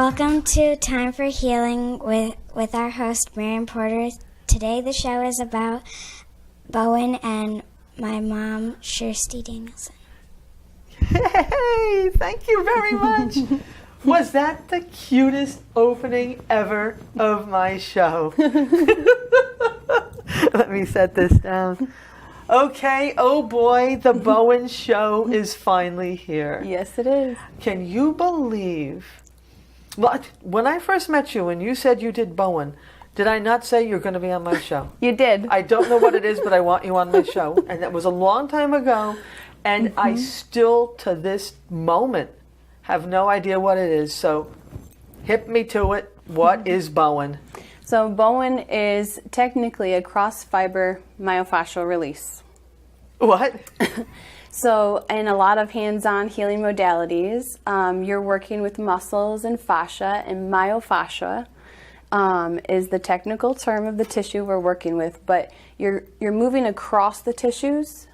Welcome to Time for Healing with our host, Marion Porter. Today the show is about Bowen and my mom, Kjersti Danielsen. Hey, thank you very much. Was that the cutest opening ever of my show? Let me set this down. Okay, oh boy, the Bowen show is finally here. Yes, it is. Can you believe? Well, when I first met you and you said you did Bowen, did I not say you're going to be on my show? You did. I don't know what it is, but I want you on my show. And that was a long time ago. And I still, to this moment, have no idea what it is. So, hip me to it. What is Bowen? So Bowen is technically a cross-fiber myofascial release. What? So in a lot of hands-on healing modalities, you're working with muscles and fascia, and myofascia is the technical term of the tissue we're working with, but you're moving across the tissues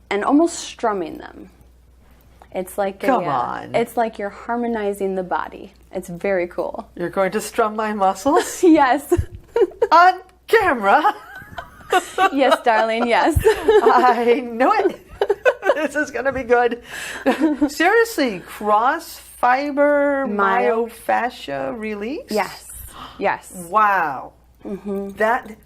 and almost strumming them. It's like Come on. It's like you're harmonizing the body. It's very cool. You're going to strum my muscles? Yes. On camera? Yes, darling, yes. I knew it. This is going to be good. Seriously, cross-fiber myofascia release? Yes. Yes. Wow. That...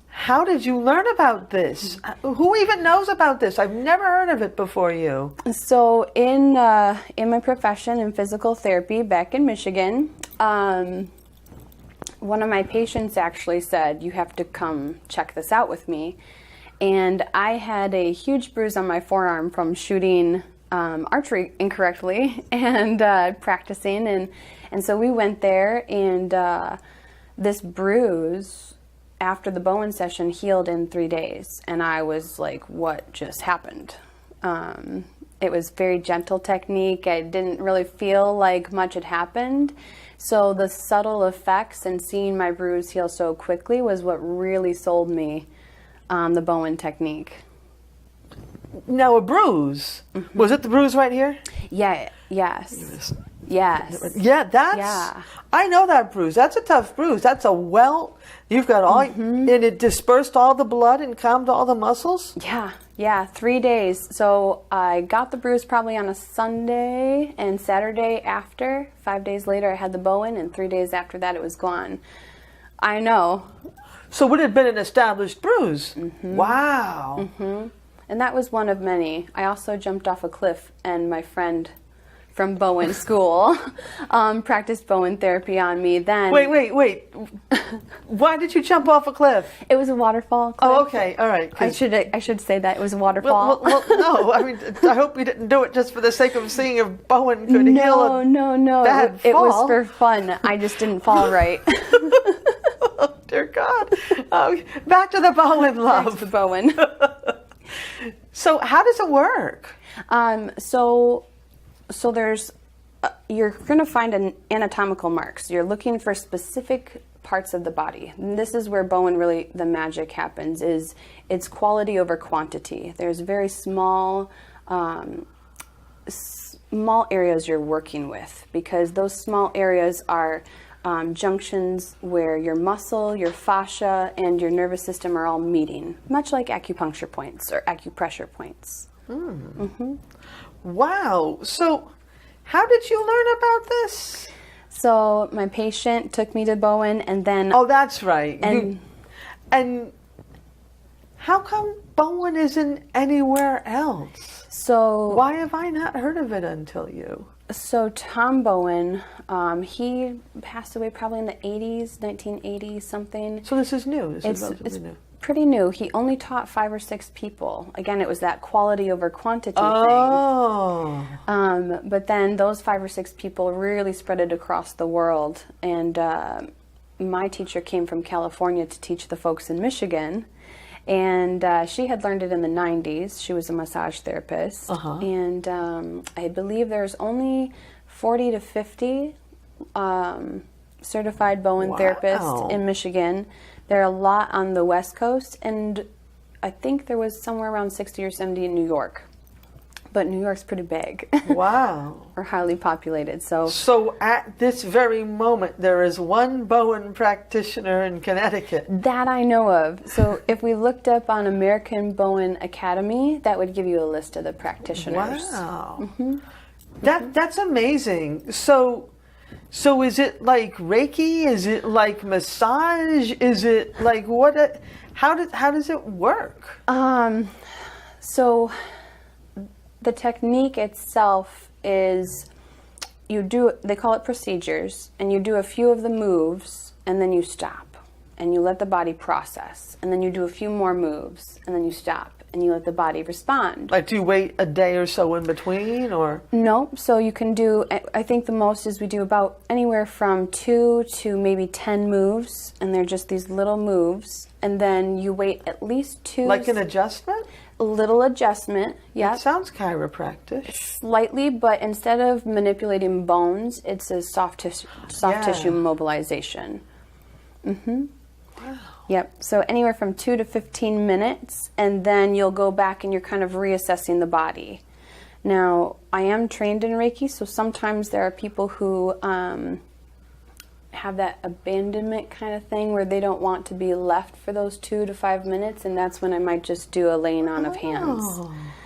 How did you learn about this? Who even knows about this? I've never heard of it before you. So in my profession in physical therapy back in Michigan, one of my patients actually said, you have to come check this out with me. And I had a huge bruise on my forearm from shooting archery incorrectly and practicing. And so we went there, and this bruise after the Bowen session healed in 3 days. And I was like, what just happened? It was very gentle technique. I didn't really feel like much had happened. So the subtle effects and seeing my bruise heal so quickly was what really sold me the Bowen technique. Now a bruise. Was it the bruise right here? Yeah, yes. Yes. Yeah, that's... I know that bruise. That's a tough bruise. That's a you've got all... And it dispersed all the blood and calmed all the muscles? Yeah, 3 days. So I got the bruise probably on a Sunday, and Saturday after, 5 days later, I had the Bowen, and 3 days after that it was gone. I know. So would it have been an established bruise? Wow. And that was one of many. I also jumped off a cliff, and my friend from Bowen school practiced Bowen therapy on me then. Wait. Why did you jump off a cliff? It was a waterfall cliff. Oh, okay. All right. I should say that. It was a waterfall. Well, no. I mean, I hope you didn't do it just for the sake of seeing if Bowen could heal. No. That it fall. was for fun. I just didn't fall right. Oh, dear God. Back to the Bowen, love. Back to the Bowen. So how does it work? So there's, you're going to find anatomical marks. You're looking for specific parts of the body. And this is where Bowen really, the magic happens, is it's quality over quantity. There's very small areas you're working with, because those small areas are junctions where your muscle, your fascia, and your nervous system are all meeting, much like acupuncture points or acupressure points. Wow. So how did you learn about this? So my patient took me to Bowen, and then... Oh, that's right. And how come Bowen isn't anywhere else? So... Why have I not heard of it until you? So Tom Bowen, he passed away probably in the 80s, 1980s, something. So this is new. This is relatively new. Pretty new. He only taught 5 or 6 people. Again, it was that quality over quantity thing. But then those 5 or 6 people really spread it across the world. And my teacher came from California to teach the folks in Michigan. And she had learned it in the 90s. She was a massage therapist. And I believe there's only 40 to 50 certified Bowen therapists in Michigan. There are a lot on the West Coast, and I think there was somewhere around 60 or 70 in New York. but New York's pretty big. Wow. Or highly populated. So at this very moment, there is one Bowen practitioner in Connecticut. That I know of. So if we looked up on American Bowen Academy, that would give you a list of the practitioners. Wow. That's amazing. So is it like Reiki? Is it like massage? Is it like what? How does it work? So the technique itself is they call it procedures, and you do a few of the moves and then you stop and you let the body process, and then you do a few more moves and then you stop and you let the body respond. Like, do you wait a day or so in between, or? No, so you can do, I think the most is we do about anywhere from 2 to maybe 10 moves, and they're just these little moves, and then you wait at least 2. Like an adjustment? A little adjustment, yeah. It sounds chiropractic. Slightly, but instead of manipulating bones, it's a soft tissue mobilization. Wow. Yep, so anywhere from 2 to 15 minutes, and then you'll go back and you're kind of reassessing the body. Now, I am trained in Reiki, so sometimes there are people who have that abandonment kind of thing where they don't want to be left for those 2 to 5 minutes, and that's when I might just do a laying on of hands.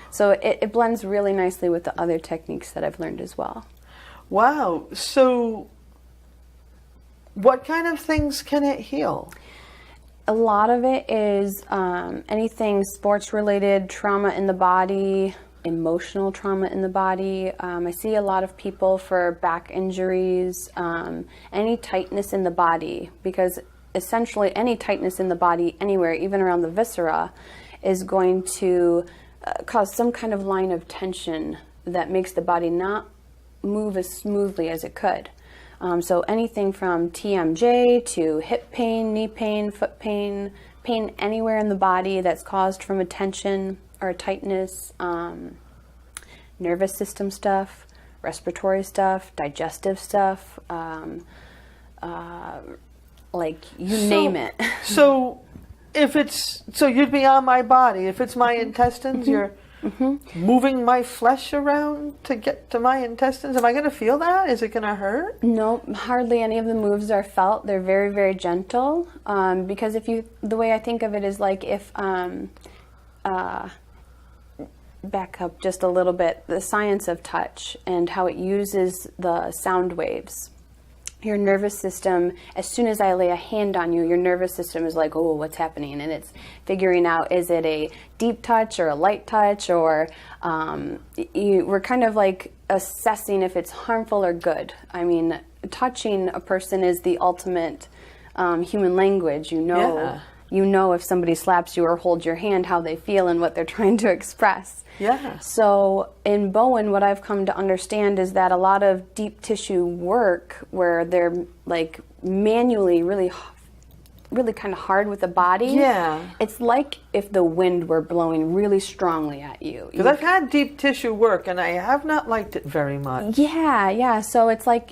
So it blends really nicely with the other techniques that I've learned as well. Wow, so what kind of things can it heal? A lot of it is anything sports-related, trauma in the body, emotional trauma in the body. I see a lot of people for back injuries, any tightness in the body, because essentially any tightness in the body anywhere, even around the viscera, is going to cause some kind of line of tension that makes the body not move as smoothly as it could. So anything from TMJ to hip pain, knee pain, foot pain, pain anywhere in the body that's caused from a tension or a tightness, nervous system stuff, respiratory stuff, digestive stuff, like you name it. So you'd be on my body. If it's my intestines, you're moving my flesh around to get to my intestines. Am I going to feel that? Is it going to hurt? No, hardly any of the moves are felt. They're very, very gentle. Because the way I think of it is like if, back up just a little bit, the science of touch and how it uses the sound waves. Your nervous system, as soon as I lay a hand on you, your nervous system is like, oh, what's happening? And it's figuring out, is it a deep touch or a light touch? Or we're kind of like assessing if it's harmful or good. I mean, touching a person is the ultimate human language. You know if somebody slaps you or holds your hand, how they feel and what they're trying to express. Yeah. So in Bowen, what I've come to understand is that a lot of deep tissue work where they're like manually really kind of hard with the body. Yeah. It's like if the wind were blowing really strongly at you. Because I've had deep tissue work and I have not liked it very much. Yeah. So it's like,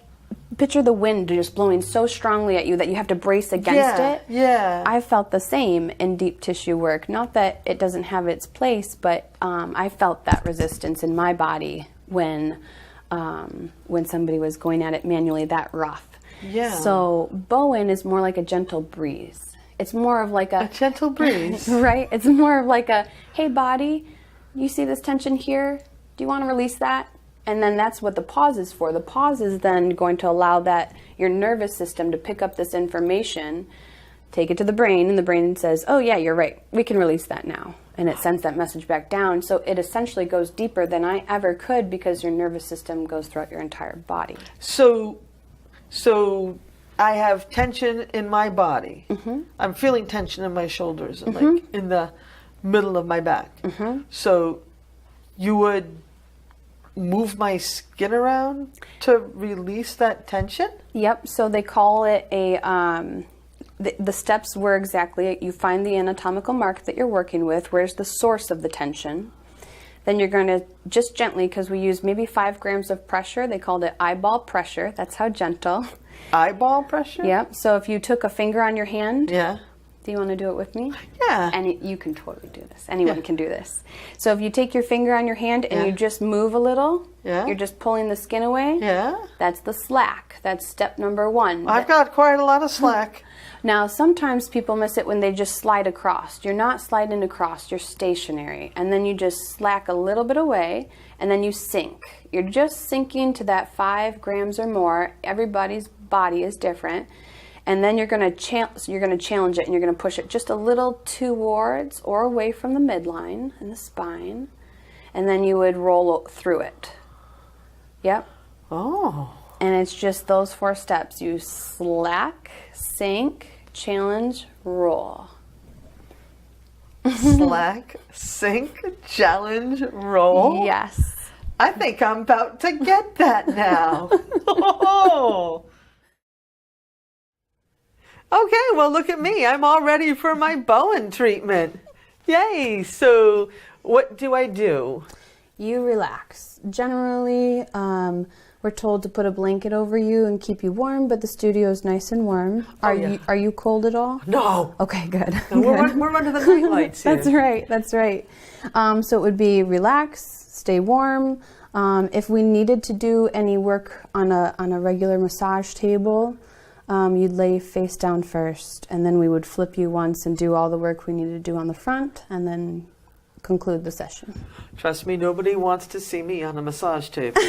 picture the wind just blowing so strongly at you that you have to brace against it. Yeah. I felt the same in deep tissue work. Not that it doesn't have its place, but I felt that resistance in my body when somebody was going at it manually that rough. Yeah. So Bowen is more like a gentle breeze. It's more of like a gentle breeze. Right? It's more of like a, hey body, you see this tension here? Do you want to release that? And then that's what the pause is for. The pause is then going to allow that your nervous system to pick up this information, take it to the brain, and the brain says, oh yeah, you're right, we can release that now. And it sends that message back down. So it essentially goes deeper than I ever could because your nervous system goes throughout your entire body. So I have tension in my body. I'm feeling tension in my shoulders, and like in the middle of my back. So you would move my skin around to release that tension? Yep. So they call it the steps were exactly, you find the anatomical mark that you're working with, where's the source of the tension. Then you're going to just gently, because we use maybe 5 grams of pressure, they called it eyeball pressure. That's how gentle. Eyeball pressure? Yep. So if you took a finger on your hand. Yeah. Do you want to do it with me? Yeah. And you can totally do this. Anyone can do this. So if you take your finger on your hand and you just move a little, you're just pulling the skin away. Yeah. That's the slack. That's step number 1. I've got quite a lot of slack. Now, sometimes people miss it when they just slide across. You're not sliding across, you're stationary. And then you just slack a little bit away, and then you sink. You're just sinking to that 5 grams or more. Everybody's body is different. And then you're going to challenge it, and you're going to push it just a little towards or away from the midline and the spine. And then you would roll through it. Yep. Oh. And it's just those 4 steps. You slack, sink, challenge, roll. Slack, sink, challenge, roll. Yes. I think I'm about to get that now. Oh. Okay, well, look at me. I'm all ready for my Bowen treatment. Yay. So what do I do? You relax. Generally, we're told to put a blanket over you and keep you warm, but the studio is nice and warm. Are you cold at all? No. Okay, good. We're under the night lights here. That's right. So it would be relax, stay warm. If we needed to do any work on a regular massage table, you'd lay face down first, and then we would flip you once and do all the work we needed to do on the front, and then conclude the session. Trust me, nobody wants to see me on a massage table.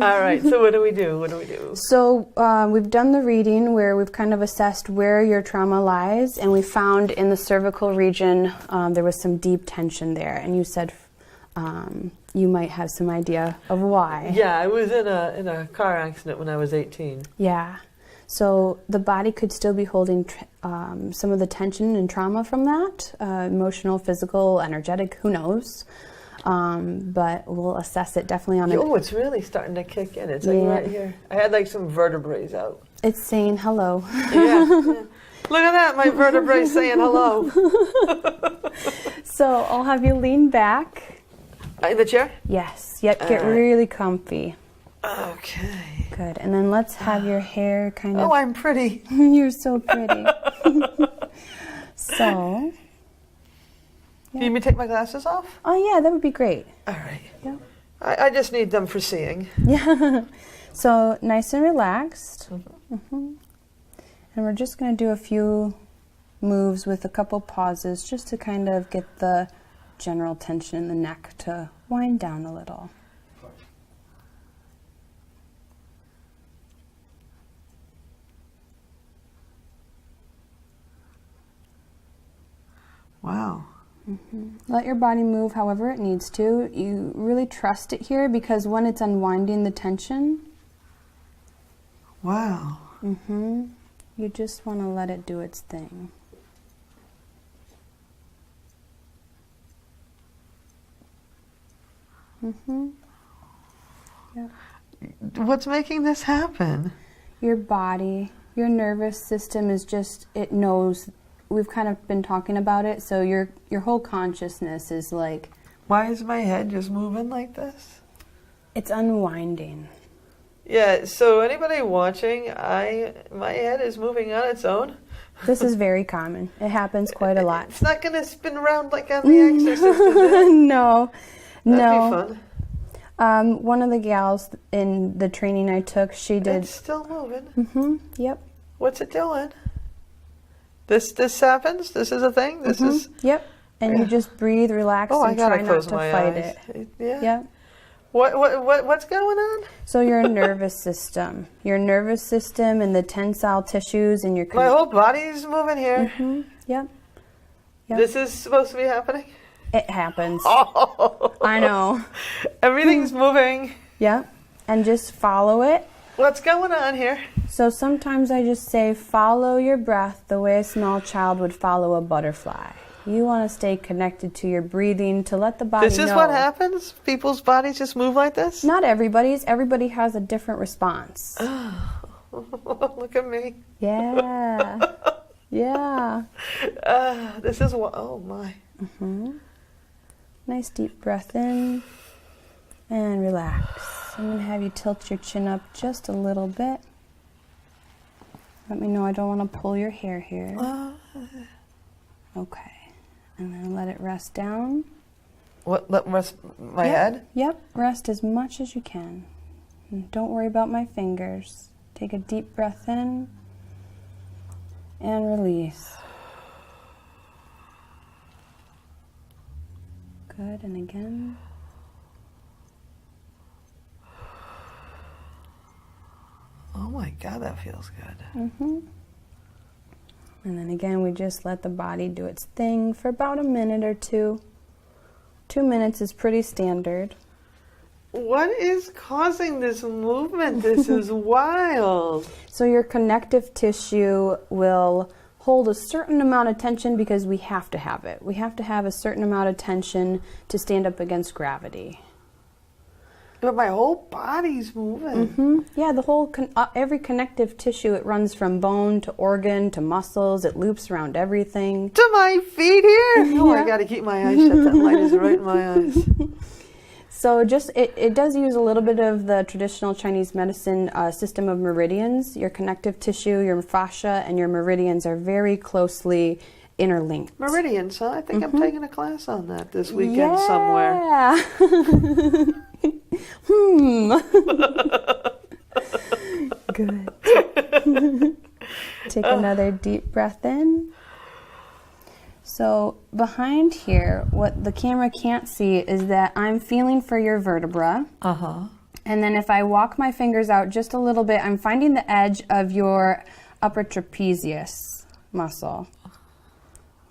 All right, so what do we do? So we've done the reading where we've kind of assessed where your trauma lies, and we found in the cervical region there was some deep tension there, and you said you might have some idea of why. Yeah, I was in a car accident when I was 18. Yeah. So the body could still be holding some of the tension and trauma from that, emotional, physical, energetic, who knows. But we'll assess it definitely on Oh, it's really starting to kick in. It's like right here. I had like some vertebrae out. It's saying hello. Yeah. Look at that, my vertebrae saying hello. So I'll have you lean back. In the chair? Yes. Yep, get really comfy. Okay. Good. And then let's have your hair kind of... Oh, I'm pretty. You're so pretty. So... Do you need me to take my glasses off? Oh, yeah, that would be great. All right. Yep. I just need them for seeing. Yeah. So nice and relaxed. And we're just going to do a few moves with a couple pauses just to kind of get the general tension in the neck to wind down a little. Wow. Let your body move however it needs to. You really trust it here because when it's unwinding the tension, wow. You just want to let it do its thing. Yep. What's making this happen? Your body, your nervous system is just, it knows. We've kind of been talking about it, so your whole consciousness is like... Why is my head just moving like this? It's unwinding. Yeah, so anybody watching, my head is moving on its own. This is very common. It happens quite a lot. It's not going to spin around like on The Exorcist, is it? No. That'd be fun. One of the gals in the training I took, she did... It's still moving. Yep. What's it doing? This happens? This is a thing? This is... Yep. And you just breathe, relax, and try not to fight it. Yeah. Yep. What's going on? So your nervous system and the tensile tissues and your... My whole body's moving here. Yep. This is supposed to be happening? It happens. Oh. I know. Everything's moving. Yep. And just follow it. What's going on here? So sometimes I just say, follow your breath the way a small child would follow a butterfly. You want to stay connected to your breathing to let the body know. This is what happens? People's bodies just move like this? Not everybody's. Everybody has a different response. Look at me. Yeah. Yeah. This is what, oh my. Nice deep breath in and relax. I'm going to have you tilt your chin up just a little bit. Let me know. I don't want to pull your hair here. Okay. And then let it rest down. What? Let rest my Yep. head? Yep. Rest as much as you can. And don't worry about my fingers. Take a deep breath in and release. Good. And again. Oh my God, that feels good. Mm-hmm. And then again, we just let the body do its thing for about a minute or two. 2 minutes is pretty standard. What is causing this movement? This is wild. So your connective tissue will hold a certain amount of tension because we have to have it. We have to have a certain amount of tension to stand up against gravity. But my whole body's moving. Mm-hmm. Yeah, the whole every connective tissue, it runs from bone to organ to muscles. It loops around everything. To my feet here? Oh, Yeah. I gotta keep my eyes shut. That light is right in my eyes. So just it does use a little bit of the traditional Chinese medicine system of meridians. Your connective tissue, your fascia, and your meridians are very closely interlinked. Meridians, huh? I think I'm taking a class on that this weekend somewhere. Yeah. Good. Take another deep breath in. So behind here, what the camera can't see is that I'm feeling for your vertebra. Uh-huh. And then if I walk my fingers out just a little bit, I'm finding the edge of your upper trapezius muscle.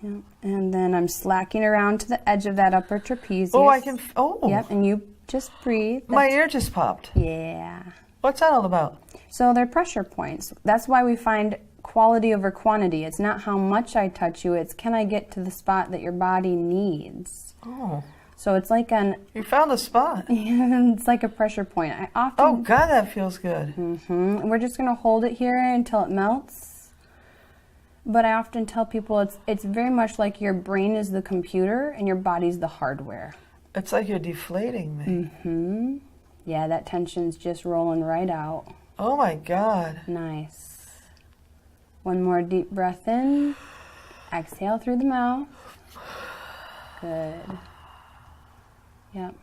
Yeah. And then I'm slacking around to the edge of that upper trapezius. Oh, I can... Oh. Yep, and you just breathe. My ear just popped. Yeah. What's that all about? So they're pressure points. That's why we find quality over quantity. It's not how much I touch you, it's can I get to the spot that your body needs. Oh. So it's like You found the spot. it's like a pressure point. I often... Oh, God, that feels good. Mm-hmm. We're just going to hold it here until it melts. But I often tell people it's very much like your brain is the computer and your body's the hardware. It's like you're deflating me. Mm-hmm. Yeah, that tension's just rolling right out. Oh, my God. Nice. One more deep breath in. Exhale through the mouth. Good. Yep.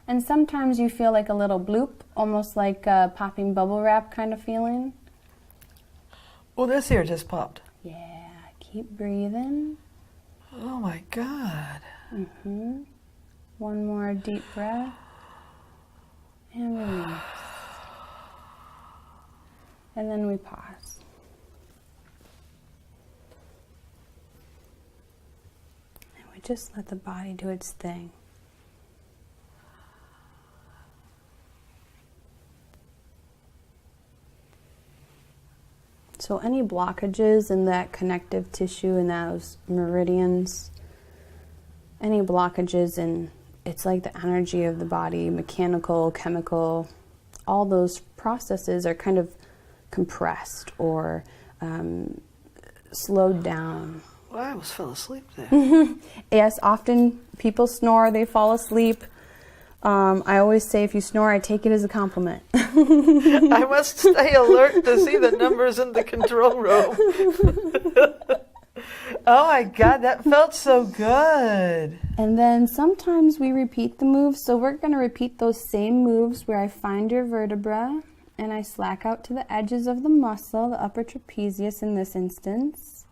And sometimes you feel like a little bloop, almost like a popping bubble wrap kind of feeling. Well, this ear just popped. Yeah, keep breathing. Oh, my God. Mm-hmm. One more deep breath. And release. And then we pause. And we just let the body do its thing. So any blockages in that connective tissue and those meridians, any blockages in, it's like the energy of the body, mechanical, chemical, all those processes are kind of compressed or slowed down. Well, I almost fell asleep there. Yes, often people snore, they fall asleep. I always say if you snore, I take it as a compliment. I must stay alert to see the numbers in the control room. Oh my God, that felt so good. And then sometimes we repeat the moves. So we're going to repeat those same moves where I find your vertebra and I slack out to the edges of the muscle, the upper trapezius in this instance.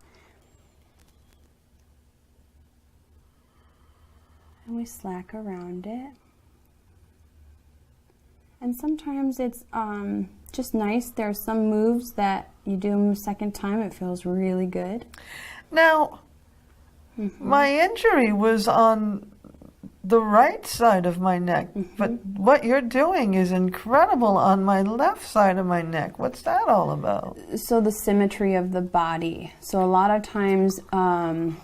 And we slack around it. And sometimes it's just nice. There are some moves that you do them a second time, it feels really good. Now, my injury was on the right side of my neck, but what you're doing is incredible on my left side of my neck. What's that all about? So the symmetry of the body. So a lot of times I'll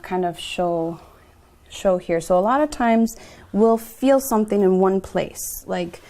kind of show here. So a lot of times we'll feel something in one place, like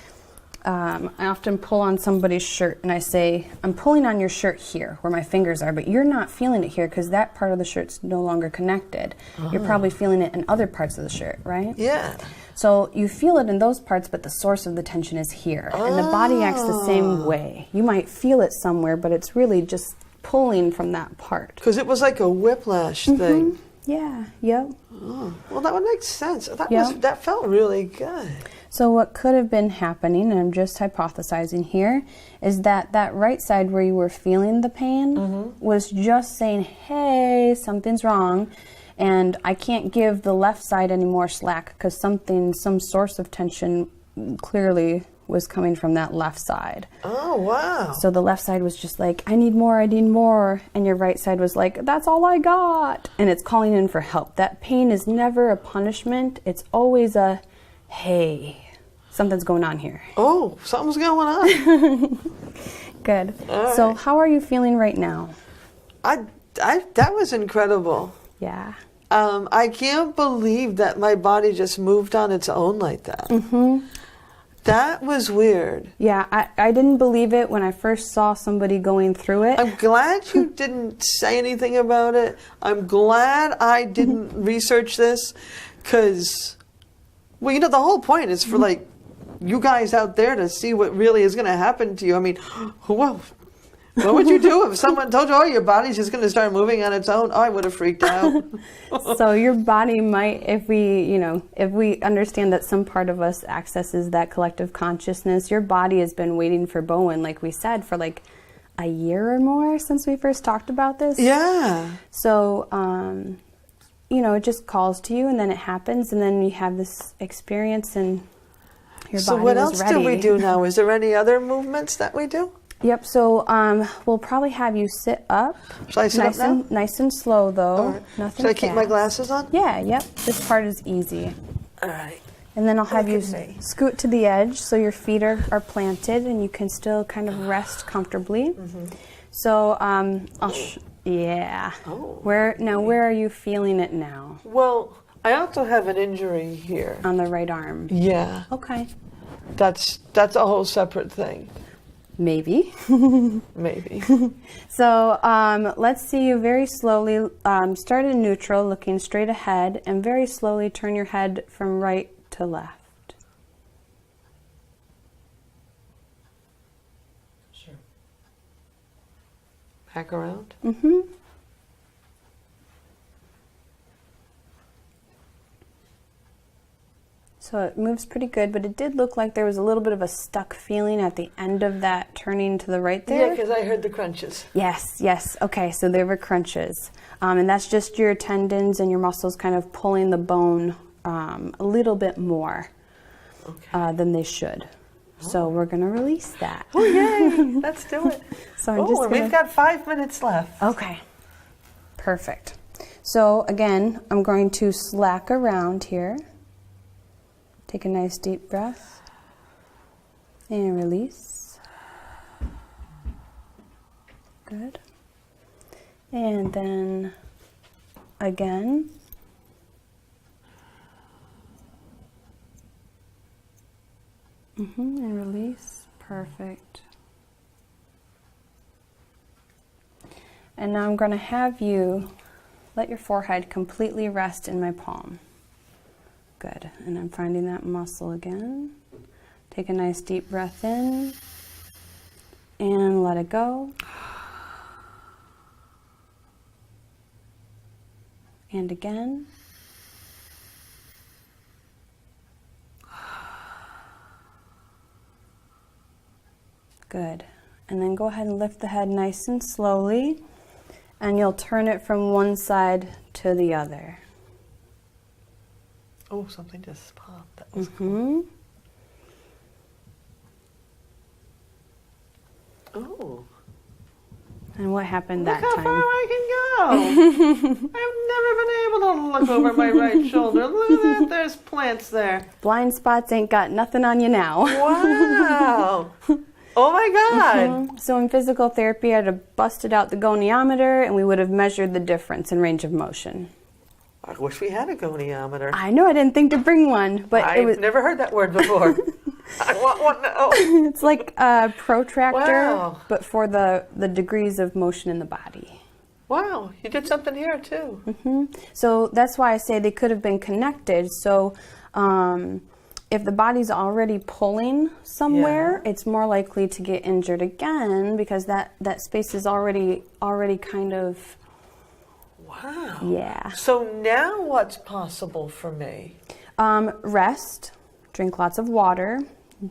I often pull on somebody's shirt and I say, I'm pulling on your shirt here where my fingers are, but you're not feeling it here because that part of the shirt's no longer connected. You're probably feeling it in other parts of the shirt, right? Yeah. So you feel it in those parts, but the source of the tension is here. And the body acts the same way. You might feel it somewhere, but it's really just pulling from that part. Because it was like a whiplash thing. Yeah, yep. Oh, well, that would make sense. Yep. That felt really good. So what could have been happening, and I'm just hypothesizing here, is that right side where you were feeling the pain was just saying, hey, something's wrong, and I can't give the left side any more slack because some source of tension clearly was coming from that left side. Oh, wow. So the left side was just like, I need more, and your right side was like, that's all I got, and it's calling in for help. That pain is never a punishment. It's always a, hey, something's going on here. Oh, something's going on. Good. All So right. how are you feeling right now? That was incredible. Yeah. I can't believe that my body just moved on its own like that. That was weird. Yeah, I didn't believe it when I first saw somebody going through it. I'm glad you didn't say anything about it. I'm glad I didn't research this because, well, you know, the whole point is for like you guys out there to see what really is going to happen to you. I mean, well, what would you do if someone told you, oh, your body's just going to start moving on its own? Oh, I would have freaked out. So your body might, if we understand that some part of us accesses that collective consciousness, your body has been waiting for Bowen, like we said, for like a year or more since we first talked about this. Yeah. So, it just calls to you and then it happens and then you have this experience and your So body what was else do we ready. do now? Is there any other movements that we do? Yep, so we'll probably have you sit up. Should I sit up now? Nice and slow, though. All right. Nothing Should I keep my fast. glasses on? Yeah, yep. This part is easy. All right. And then I'll have you Look at me. scoot to the edge so your feet are planted and you can still kind of rest comfortably. So, yeah. Oh. Where are you feeling it now? Well, I also have an injury here. On the right arm. Yeah. Okay. That's a whole separate thing. Maybe. Maybe. So let's see you very slowly start in neutral, looking straight ahead, and very slowly turn your head from right to left. Sure. Back around. Mm-hmm. So it moves pretty good, but it did look like there was a little bit of a stuck feeling at the end of that turning to the right there. Yeah, because I heard the crunches. Yes. Okay, so there were crunches. And that's just your tendons and your muscles kind of pulling the bone a little bit more than they should. So we're going to release that. Oh, yay. Let's do it. So I'm just we've got 5 minutes left. Okay, perfect. So again, I'm going to slack around here. Take a nice deep breath and release. Good. And then again. And release. Perfect. And now I'm going to have you let your forehead completely rest in my palm. Good. And I'm finding that muscle again. Take a nice deep breath in and let it go. And again. Good. And then go ahead and lift the head nice and slowly, and you'll turn it from one side to the other. Oh, something just popped. That was Mm-hmm. Oh. And what happened Look that how time? far I can go. I've never been able to look over my right shoulder. Look at that. There's plants there. Blind spots ain't got nothing on you now. Wow. Oh my God. So in physical therapy, I'd have busted out the goniometer and we would have measured the difference in range of motion. I wish we had a goniometer. I know I didn't think to bring one, but I've never heard that word before. I want one now. It's like a protractor, Wow. but for the degrees of motion in the body. Wow, you did something here too. So that's why I say they could have been connected. So if the body's already pulling somewhere, it's more likely to get injured again because that space is already kind of... Wow. Yeah. So now what's possible for me? Rest, drink lots of water,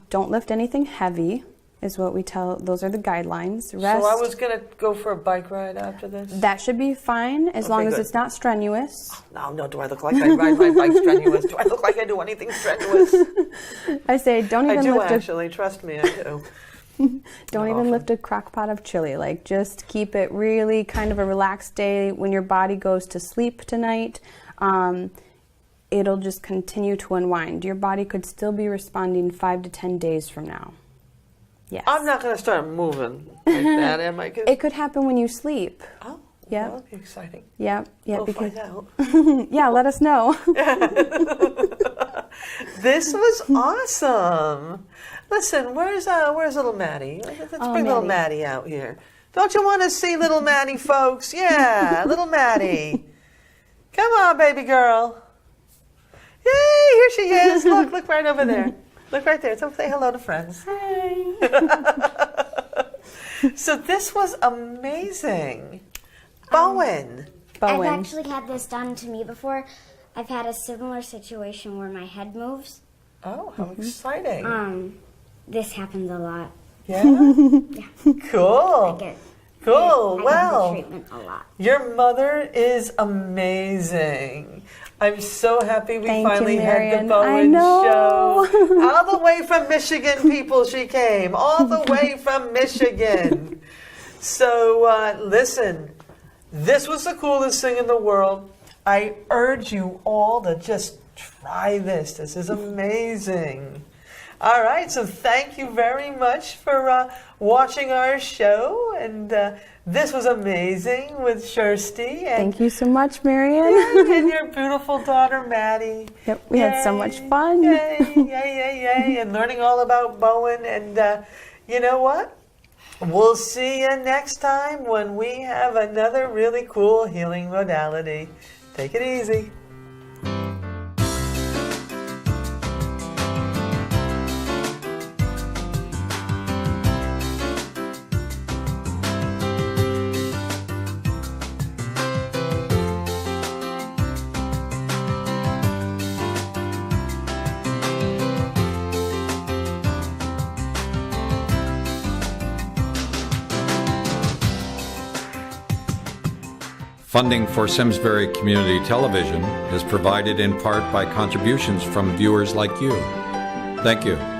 don't lift anything heavy is what we tell, those are the guidelines. Rest. So I was going to go for a bike ride after this? That should be fine as long as good. it's not strenuous. No, do I look like I ride my bike strenuous? Do I look like I do anything strenuous? I say don't even I do lift actually, trust me, I do. don't even lift a crock pot of chili. Like just keep it really kind of a relaxed day. When your body goes to sleep tonight, it'll just continue to unwind. Your body could still be responding 5 to 10 days from now. Yes. I'm not going to start moving like that, am I? It could happen when you sleep. Oh, Yeah. that'll be exciting. Yeah, We'll because find out. yeah, let us know. This was awesome. Listen, where's little Maddie? Let's bring little Maddie out here. Don't you want to see little Maddie, folks? Yeah, little Maddie. Come on, baby girl. Yay, here she is. Look right over there. Look right there. So say hello to friends. Hi. So this was amazing. Bowen. I've actually had this done to me before. I've had a similar situation where my head moves. Oh, how exciting. This happens a lot. Yeah? Yeah. Cool. Cool. I get Well, the treatment a lot. your mother is amazing. I'm so happy we Thank you, finally had the Marion. Bowen I know. show. All the way from Michigan, people, she came. All the way from Michigan. So, listen, this was the coolest thing in the world. I urge you all to just try this. This is amazing. All right, so thank you very much for watching our show. And this was amazing with Kjersti. And Thank you so much, Marion. and your beautiful daughter, Maddie. Yep, we had so much fun. Yay, and learning all about Bowen. And you know what? We'll see you next time when we have another really cool healing modality. Take it easy. Funding for Simsbury Community Television is provided in part by contributions from viewers like you. Thank you.